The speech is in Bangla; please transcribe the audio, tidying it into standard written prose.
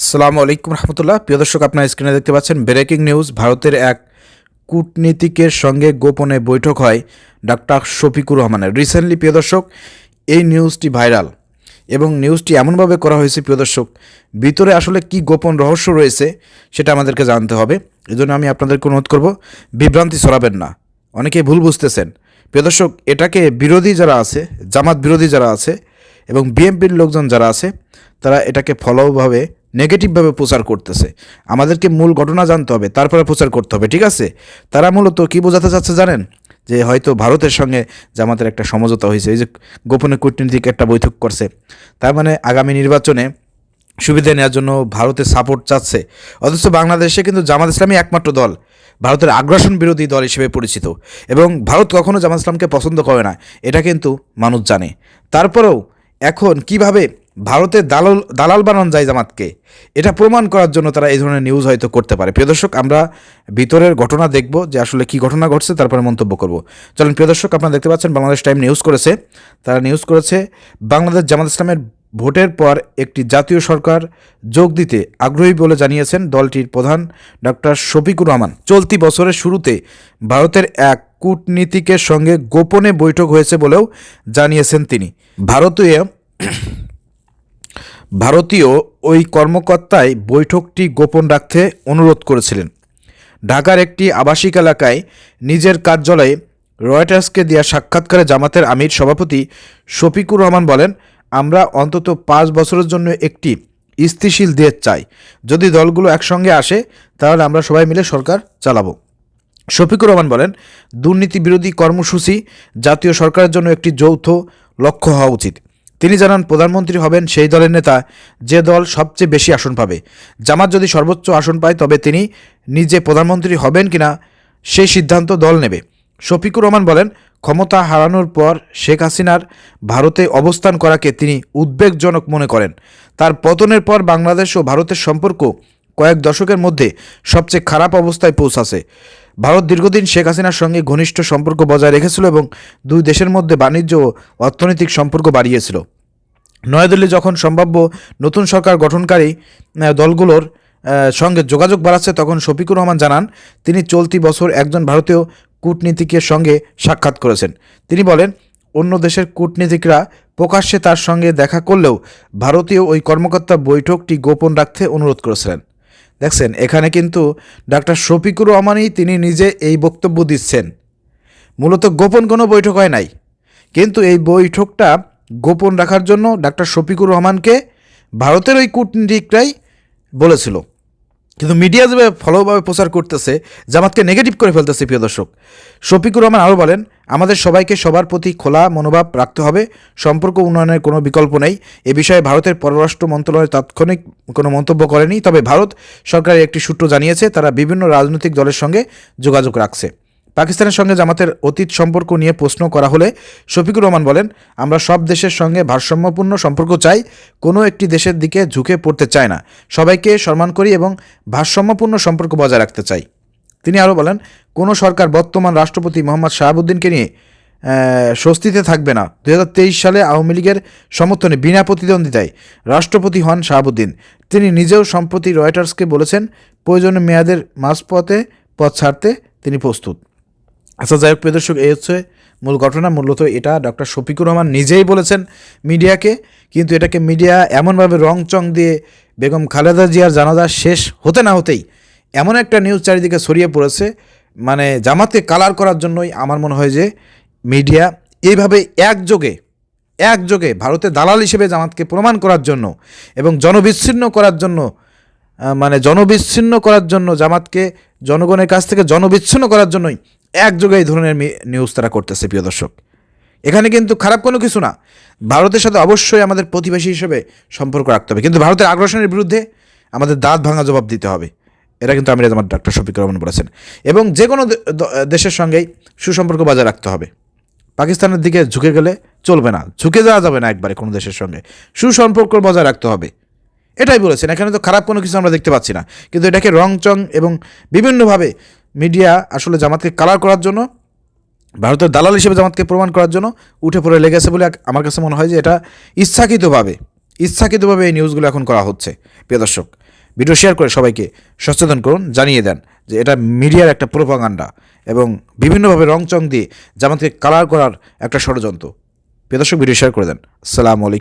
আসসালামু আলাইকুম রহমতুল্লাহ। প্রিয় দর্শক, আপনার স্ক্রিনে দেখতে পাচ্ছেন ব্রেকিং নিউজ। ভারতের এক কূটনীতিকের সঙ্গে গোপনে বৈঠক হয় ডক্টর শফিকুর রহমানের। রিসেন্টলি প্রিয় দর্শক, এই নিউজটি ভাইরাল এবং নিউজটি এমনভাবে করা হয়েছে প্রিয় দর্শক, ভিতরে আসলে কি গোপন রহস্য রয়েছে সেটা আমাদেরকে জানতে হবে। এজন্য আমি আপনাদেরকে অনুরোধ করব, বিভ্রান্তি ছড়াবেন না। অনেকেই ভুল বুঝতেছেন প্রিয় দর্শক। এটাকে বিরোধী যারা আছে, জামাত বিরোধী যারা আছে এবং বিএনপির লোকজন যারা আছে, তারা এটাকে ফলোভাবে নেগেটিভভাবে প্রচার করতেছে। আমাদেরকে মূল ঘটনা জানতে হবে, তারপরে প্রচার করতে হবে, ঠিক আছে? তারা মূলত কী বোঝাতে চাচ্ছে জানেন? যে হয়তো ভারতের সঙ্গে জামাতের একটা সমঝোতা হয়েছে, এই যে গোপনে কূটনীতিক একটা বৈঠক করছে, তার মানে আগামী নির্বাচনে সুবিধা নেওয়ার জন্য ভারতের সাপোর্ট চাচ্ছে। অথচ বাংলাদেশে কিন্তু জামাত ইসলামী একমাত্র দল ভারতের আগ্রাসন বিরোধী দল হিসেবে পরিচিত, এবং ভারত কখনো জামাত ইসলামকে পছন্দ করে না, এটা কিন্তু মানুষ জানে। তারপরেও এখন কিভাবে ভারতের দালাল বানানো যায় জামাতকে, এটা প্রমাণ করার জন্য তারা এই ধরনের নিউজ হয়তো করতে পারে। প্রিয় দর্শক, আমরা ভিতরের ঘটনা দেখব যে আসলে কি ঘটনা ঘটছে, তারপরে মন্তব্য করব। চলুন প্রিয় দর্শক, আপনারা দেখতে পাচ্ছেন বাংলাদেশ টাইম নিউজ করেছে। তারা নিউজ করেছে, বাংলাদেশ জামাত ইসলামের ভোটের পর একটি জাতীয় সরকার যোগ দিতে আগ্রহী বলে জানিয়েছেন দলটির প্রধান ডক্টর শফিকুর রহমান। চলতি বছরের শুরুতে ভারতের এক কূটনীতিকের সঙ্গে গোপনে বৈঠক হয়েছে বলেও জানিয়েছেন তিনি। ভারতীয় ওই কর্মকর্তাই বৈঠকটি গোপন রাখতে অনুরোধ করেছিলেন। ঢাকার একটি আবাসিক এলাকায় নিজের কার্যালয়ে রয়টার্সকে দেওয়া সাক্ষাৎকারে জামাতের আমির সভাপতি শফিকুর রহমান বলেন, আমরা অন্তত 5 বছরের জন্য একটি স্থিতিশীল দেশ চাই। যদি দলগুলো একসঙ্গে আসে তাহলে আমরা সবাই মিলে সরকার চালাবো। শফিকুর রহমান বলেন, দুর্নীতি বিরোধী কর্মসূচি জাতীয় সরকারের জন্য একটি যৌথ লক্ষ্য হওয়া উচিত। তিনি জানান, প্রধানমন্ত্রী হবেন সেই দলের নেতা যে দল সবচেয়ে বেশি আসন পাবে। জামাত যদি সর্বোচ্চ আসন পায় তবে তিনি নিজে প্রধানমন্ত্রী হবেন কিনা সেই সিদ্ধান্ত দল নেবে। শফিকুর রহমান বলেন, ক্ষমতা হারানোর পর শেখ হাসিনার ভারতে অবস্থান করাকে তিনি উদ্বেগজনক মনে করেন। তার পতনের পর বাংলাদেশ ও ভারতের সম্পর্ক কয়েক দশকের মধ্যে সবচেয়ে খারাপ অবস্থায় পৌঁছাছে। ভারত দীর্ঘদিন শেখ হাসিনার সঙ্গে ঘনিষ্ঠ সম্পর্ক বজায় রেখেছিল এবং দুই দেশের মধ্যে বাণিজ্য ও অর্থনৈতিক সম্পর্ক বাড়িয়েছিল। নয়াদিল্লি যখন সম্ভাব্য নতুন সরকার গঠনকারী দলগুলোর সঙ্গে যোগাযোগ বাড়াচ্ছে, তখন শফিকুর রহমান জানান, তিনি চলতি বছর একজন ভারতীয় কূটনীতিকের সঙ্গে সাক্ষাৎ করেছেন। তিনি বলেন, অন্য দেশের কূটনীতিকরা প্রকাশ্যে তার সঙ্গে দেখা করলেও ভারতীয় ওই কর্মকর্তা বৈঠকটি গোপন রাখতে অনুরোধ করেছিলেন। দেখছেন, এখানে কিন্তু ডাক্তার শফিকুর রহমানই তিনি নিজে এই বক্তব্য দিচ্ছেন। মূলত গোপন কোনো বৈঠক হয় নাই, কিন্তু এই বৈঠকটা গোপন রাখার জন্য ডাক্তার শফিকুর রহমানকে ভারতের ওই কূটনীতিকরাই বলেছিল। কিন্তু মিডিয়া যেভাবে ফলোভাবে প্রচার করতেছে, জামাতকে নেগেটিভ করে ফেলতেছে। প্রিয় দর্শক, শফিকুর রহমান আরও বলেন, আমাদের সবাইকে সবার প্রতি খোলা মনোভাব রাখতে হবে। সম্পর্ক উন্নয়নের কোনো বিকল্প নেই। এ বিষয়ে ভারতের পররাষ্ট্র মন্ত্রণালয় তাৎক্ষণিক কোনো মন্তব্য করেনি, তবে ভারত সরকারের একটি সূত্র জানিয়েছে তারা বিভিন্ন রাজনৈতিক দলের সঙ্গে যোগাযোগ রাখছে। পাকিস্তানের সঙ্গে জামাতের অতীত সম্পর্ক নিয়ে প্রশ্ন করা হলে শফিকুর রহমান বলেন, আমরা সব দেশের সঙ্গে ভারসাম্যপূর্ণ সম্পর্ক চাই, কোনো একটি দেশের দিকে ঝুঁকে পড়তে চাই না, সবাইকে সম্মান করি এবং ভারসাম্যপূর্ণ সম্পর্ক বজায় রাখতে চাই। তিনি আরও বলেন, কোনো সরকার বর্তমান রাষ্ট্রপতি মোহাম্মদ শাহাবুদ্দিনকে নিয়ে স্বস্তিতে থাকবে না। 2023 সালে আওয়ামী লীগের সমর্থনে বিনা প্রতিদ্বন্দ্বিতায় রাষ্ট্রপতি হন শাহাবুদ্দিন। তিনি নিজেও সম্প্রতি রয়টার্সকে বলেছেন, প্রয়োজনীয় মেয়াদের মাঝপথে পথ ছাড়তে তিনি প্রস্তুত। আচ্ছা, যাই হোক প্রিয় দর্শক, এই হচ্ছে মূল ঘটনা। মূলত এটা ডক্টর শফিকুর রহমান নিজেই বলেছেন মিডিয়াকে, কিন্তু এটাকে মিডিয়া এমনভাবে রংচং দিয়ে বেগম খালেদা জিয়ার জানাজা শেষ হতে না হতেই এমন একটা নিউজ চারিদিকে ছড়িয়ে পড়েছে, মানে জামাতকে কালার করার জন্যই আমার মনে হয় যে মিডিয়া এইভাবে একযোগে ভারতের দালাল হিসেবে জামাতকে প্রমাণ করার জন্য এবং জনবিচ্ছিন্ন করার জন্য জামাতকে জনগণের কাছ থেকে জনবিচ্ছিন্ন করার জন্যই একযোগে এই ধরনের নিউজ তারা করতেছে। প্রিয় দর্শক, এখানে কিন্তু খারাপ কোনো কিছু না। ভারতের সাথে অবশ্যই আমাদের প্রতিবেশী হিসেবে সম্পর্ক রাখতে হবে, কিন্তু ভারতের আগ্রাসনের বিরুদ্ধে আমাদের দাঁত ভাঙা জবাব দিতে হবে। এটা কিন্তু আমির জামাত ডক্টর শফিকুর রহমান বলেছেন। এবং যে কোনো দেশের সঙ্গেই সুসম্পর্ক বজায় রাখতে হবে। পাকিস্তানের দিকে ঝুঁকে গেলে চলবে না, ঝুঁকে যাওয়া যাবে না একবারে কোনো দেশের সঙ্গে, সুসম্পর্ক বজায় রাখতে হবে, এটাই বলেছেন। এখানে তো খারাপ কোনো কিছু আমরা দেখতে পাচ্ছি না, কিন্তু এটাকে রংচং এবং বিভিন্নভাবে মিডিয়া আসলে জামাতকে কালার করার জন্য, ভারতের দালাল হিসেবে জামাতকে প্রমাণ করার জন্য উঠে পড়ে লেগেছে বলে আমার কাছে মনে হয় যে এটা ইচ্ছাকৃতভাবে এই নিউজগুলো এখন করা হচ্ছে। প্রিয় দর্শক, ভিডিও শেয়ার করে সবাইকে সচেতন করুন, জানিয়ে দেন যে এটা মিডিয়ার একটা প্রোপাগান্ডা এবং বিভিন্নভাবে রংচং দিয়ে জামাতকে কালার করার একটা ষড়যন্ত্র। প্রিয় দর্শক, ভিডিও শেয়ার করে দেন। আসসালামু আলাইকুম।